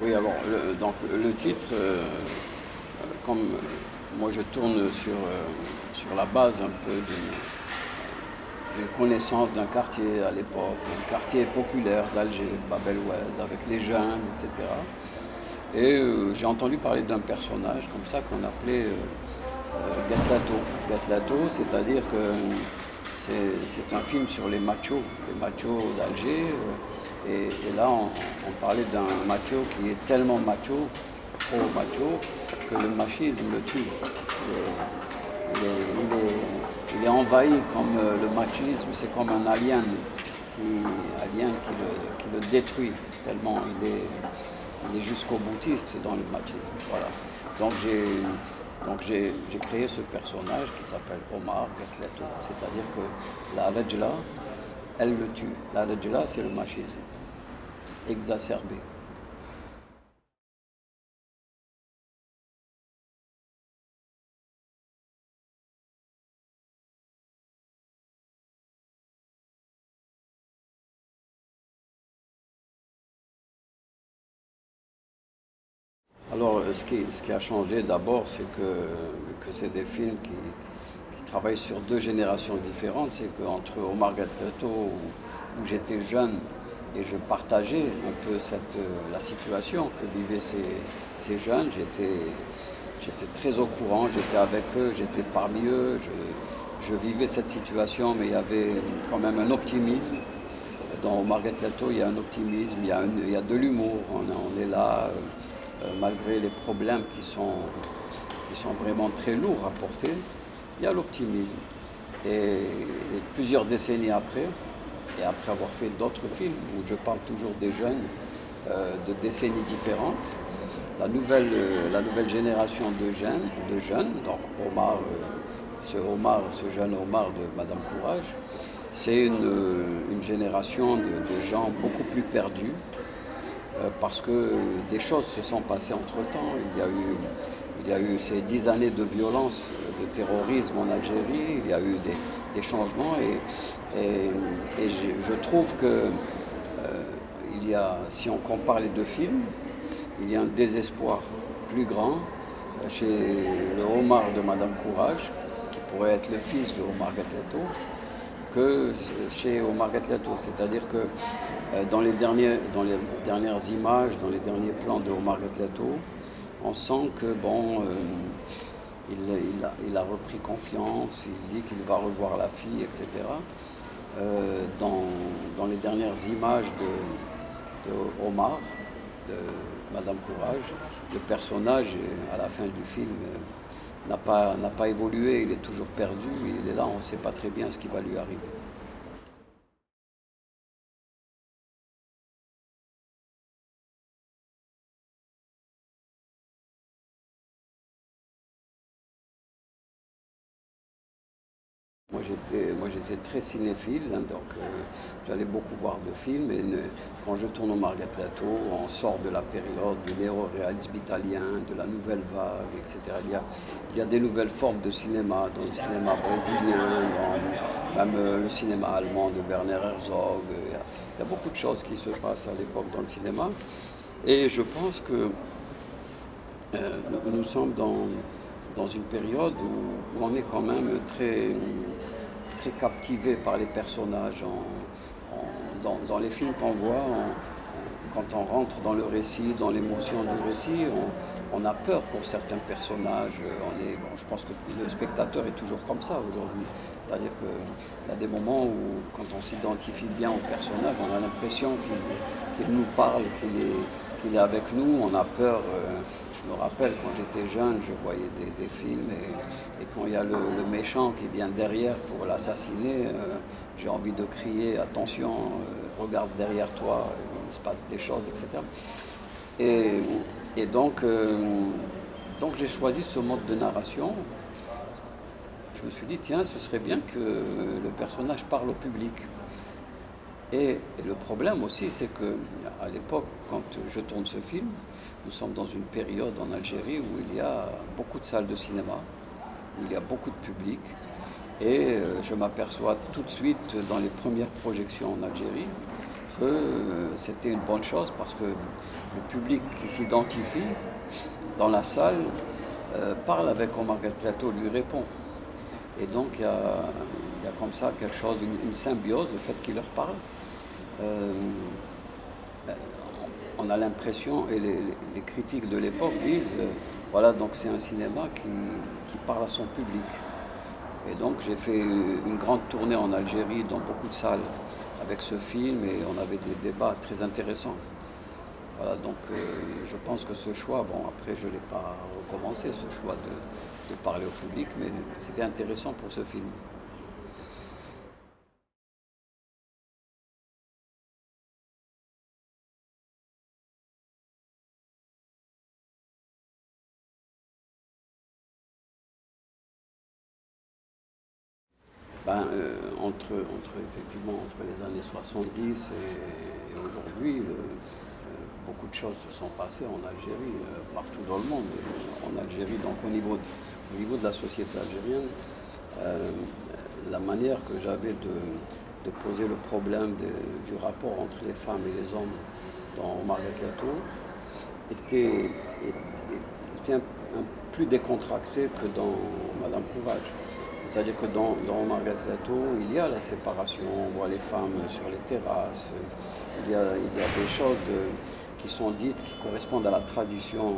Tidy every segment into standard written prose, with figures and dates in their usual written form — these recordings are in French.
Oui, alors, donc le titre, comme moi je tourne sur la base un peu d'une connaissance d'un quartier à l'époque, un quartier populaire d'Alger, Bab el Oued, avec les jeunes, etc. Et j'ai entendu parler d'un personnage comme ça qu'on appelait Gatlato. Gatlato, c'est-à-dire que c'est un film sur les machos d'Alger. Et là, on parlait d'un macho qui est tellement macho, trop macho, que le machisme le tue. Il est envahi comme le machisme, c'est comme un qui le détruit, tellement il est jusqu'au boutiste dans le machisme. Voilà. Donc j'ai créé ce personnage qui s'appelle Omar Gatleto, c'est-à-dire que la Rejla, elle le tue. La Rejla, c'est le machisme exacerbé. Alors, ce qui a changé d'abord, c'est que c'est des films qui travaillent sur deux générations différentes. C'est qu'entre Omar Gatteto, où j'étais jeune et je partageais un peu la situation que vivaient ces jeunes, j'étais très au courant, j'étais avec eux, j'étais parmi eux, je vivais cette situation, mais il y avait quand même un optimisme. Dans Omar Gatteto, il y a un optimisme, il y a de l'humour, on est là. Malgré les problèmes qui sont vraiment très lourds à porter, il y a l'optimisme. Et plusieurs décennies après, et après avoir fait d'autres films où je parle toujours des jeunes, de décennies différentes, la nouvelle génération de jeunes donc Omar, ce jeune Omar de Madame Courage, c'est une génération de gens beaucoup plus perdus, parce que des choses se sont passées entre-temps. Il y a eu ces 10 années de violence, de terrorisme en Algérie, il y a eu des changements je trouve que si on compare les deux films, il y a un désespoir plus grand chez le Omar de Madame Courage, qui pourrait être le fils de Omar Gatleto, que chez Omar Gatleto. C'est-à-dire que dans les dernières images, dans les derniers plans de Omar Gatleto, on sent que il a repris confiance, il dit qu'il va revoir la fille, etc. Dans les dernières images de Omar, de Madame Courage, le personnage, à la fin du film, n'a pas évolué, il est toujours perdu, il est là, on ne sait pas très bien ce qui va lui arriver. Moi j'étais très cinéphile, hein, donc j'allais beaucoup voir de films. Quand je tourne au Margat Plateau, on sort de la période du néo-réalisme italien, de la nouvelle vague, etc. Il y a des nouvelles formes de cinéma, dans le cinéma brésilien, dans même le cinéma allemand de Werner Herzog. Il y a beaucoup de choses qui se passent à l'époque dans le cinéma. Et je pense que nous sommes dans une période où on est quand même très captivé par les personnages. Dans les films qu'on voit, quand on rentre dans le récit, dans l'émotion du récit, on a peur pour certains personnages. Je pense que le spectateur est toujours comme ça aujourd'hui. C'est-à-dire qu'il y a des moments où, quand on s'identifie bien au personnage, on a l'impression qu'il nous parle, qu'il est avec nous, on a peur. Je me rappelle quand j'étais jeune, je voyais des films et quand il y a le méchant qui vient derrière pour l'assassiner, j'ai envie de crier attention, regarde derrière toi, il se passe des choses, etc. Et, et donc j'ai choisi ce mode de narration. Je me suis dit, tiens, ce serait bien que le personnage parle au public. Et le problème aussi, c'est que à l'époque, quand je tourne ce film, nous sommes dans une période en Algérie où il y a beaucoup de salles de cinéma, où il y a beaucoup de public. Et je m'aperçois tout de suite dans les premières projections en Algérie que c'était une bonne chose parce que le public qui s'identifie dans la salle parle avec Omar Plateau, lui répond. Et donc il y a comme ça quelque chose, une symbiose, le fait qu'il leur parle. Euh, on a l'impression, et les critiques de l'époque disent, voilà, donc c'est un cinéma qui parle à son public. Et donc j'ai fait une grande tournée en Algérie, dans beaucoup de salles, avec ce film, et on avait des débats très intéressants. Voilà, donc je pense que ce choix, bon après je ne l'ai pas recommencé, ce choix de parler au public, mais c'était intéressant pour ce film. Effectivement, entre les années 70 et aujourd'hui, beaucoup de choses se sont passées en Algérie, partout dans le monde. En Algérie, donc au niveau de la société algérienne, euh, la manière que j'avais de poser le problème du rapport entre les femmes et les hommes dans Margaret Lato était, était un plus décontracté que dans Madame Courage. C'est-à-dire que dans Margaret Lato, il y a la séparation, on voit les femmes sur les terrasses, il y a des choses qui sont dites qui correspondent à la tradition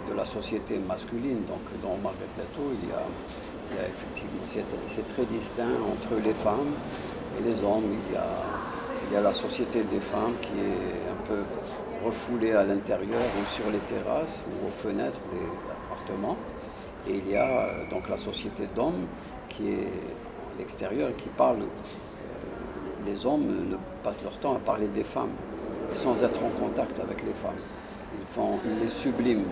de la société masculine. Donc dans Margaret Lato, il y a effectivement, c'est très distinct entre les femmes et les hommes. Il y a la société des femmes qui est un peu refoulée à l'intérieur ou sur les terrasses ou aux fenêtres des appartements. Et il y a donc la société d'hommes qui est à l'extérieur et qui parle. Les hommes ne passent leur temps à parler des femmes sans être en contact avec les femmes. Ils les subliment.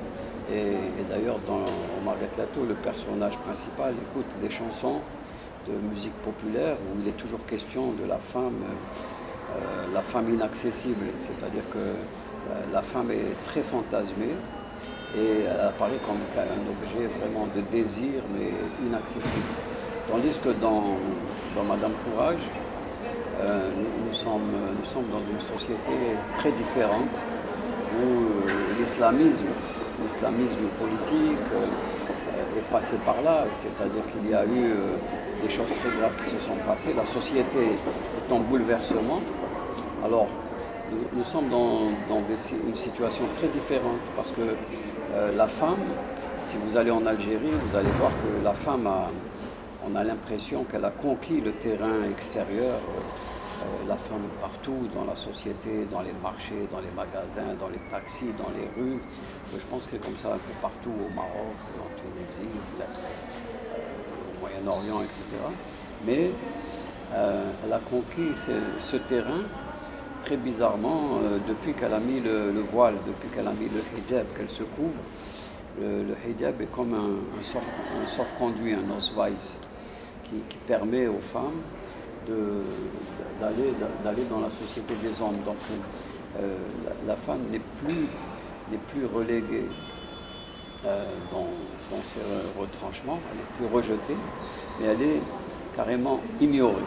Et d'ailleurs, dans Margaret Lato, le personnage principal écoute des chansons de musique populaire où il est toujours question de la femme inaccessible. C'est-à-dire que la femme est très fantasmée. Et elle apparaît comme un objet vraiment de désir, mais inaccessible. Tandis que dans Madame Courage, nous sommes dans une société très différente où l'islamisme politique est passé par là, c'est-à-dire qu'il y a eu des choses très graves qui se sont passées. La société est en bouleversement. Alors, nous sommes dans une situation très différente parce que la femme, si vous allez en Algérie, vous allez voir que la femme on a l'impression qu'elle a conquis le terrain extérieur. La femme partout dans la société, dans les marchés, dans les magasins, dans les taxis, dans les rues. Je pense que c'est comme ça un peu partout au Maroc, en Tunisie, peut-être au Moyen-Orient, etc. Mais elle a conquis ce terrain très bizarrement, depuis qu'elle a mis le voile, depuis qu'elle a mis le hijab, qu'elle se couvre. Le hijab est comme un sauf-conduit, un Ausweis, qui permet aux femmes d'aller dans la société des hommes. Donc la femme n'est plus reléguée dans ses retranchements, elle n'est plus rejetée, mais elle est carrément ignorée.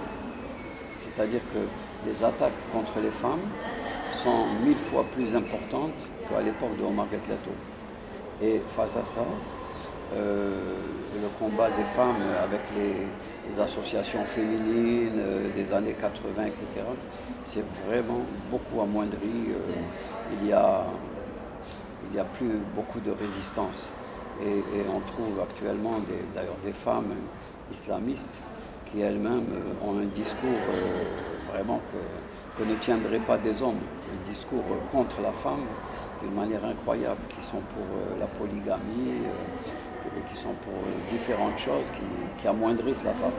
C'est-à-dire que les attaques contre les femmes sont 1000 fois plus importantes qu'à l'époque de Omar Lato. Et face à ça, le combat des femmes avec les associations féminines des années 80, etc., c'est vraiment beaucoup amoindri. Il y a plus beaucoup de résistance. Et on trouve actuellement d'ailleurs des femmes islamistes qui elles-mêmes ont un discours vraiment que ne tiendraient pas des hommes, un discours contre la femme d'une manière incroyable, qui sont pour la polygamie, qui sont pour différentes choses qui amoindrissent la femme.